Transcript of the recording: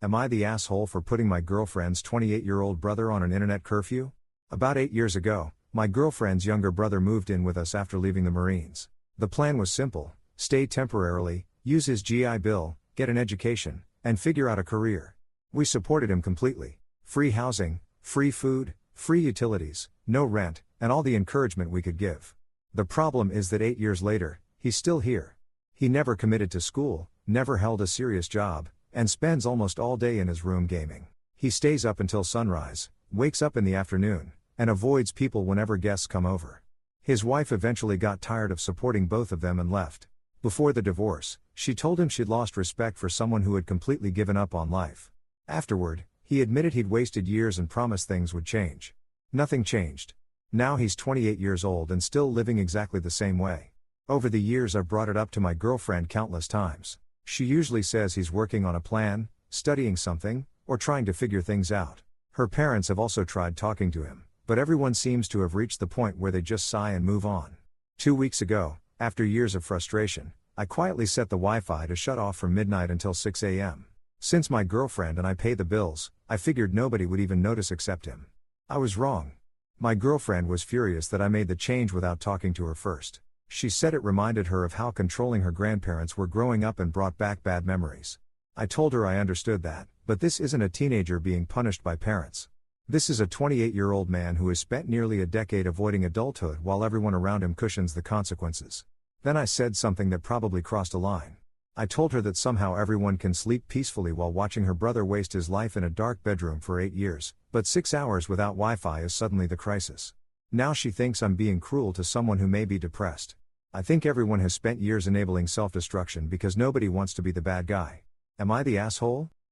Am I the asshole for putting my girlfriend's 28-year-old brother on an internet curfew? About 8 years ago, my girlfriend's younger brother moved in with us after leaving the Marines. The plan was simple: stay temporarily, use his GI Bill, get an education, and figure out a career. We supported him completely. Free housing, free food, free utilities, no rent, and all the encouragement we could give. The problem is that 8 years later, he's still here. He never committed to school, never held a serious job, and spends almost all day in his room gaming. He stays up until sunrise, wakes up in the afternoon, and avoids people whenever guests come over. His wife eventually got tired of supporting both of them and left. Before the divorce, she told him she'd lost respect for someone who had completely given up on life. Afterward, he admitted he'd wasted years and promised things would change. Nothing changed. Now he's 28 years old and still living exactly the same way. Over the years I've brought it up to my girlfriend countless times. She usually says he's working on a plan, studying something, or trying to figure things out. Her parents have also tried talking to him, but everyone seems to have reached the point where they just sigh and move on. 2 weeks ago, after years of frustration, I quietly set the Wi-Fi to shut off from midnight until 6 a.m. Since my girlfriend and I pay the bills, I figured nobody would even notice except him. I was wrong. My girlfriend was furious that I made the change without talking to her first. She said it reminded her of how controlling her grandparents were growing up and brought back bad memories. I told her I understood that, but this isn't a teenager being punished by parents. This is a 28-year-old man who has spent nearly a decade avoiding adulthood while everyone around him cushions the consequences. Then I said something that probably crossed a line. I told her that somehow everyone can sleep peacefully while watching her brother waste his life in a dark bedroom for 8 years, but 6 hours without Wi-Fi is suddenly the crisis. Now she thinks I'm being cruel to someone who may be depressed. I think everyone has spent years enabling self-destruction because nobody wants to be the bad guy. Am I the asshole?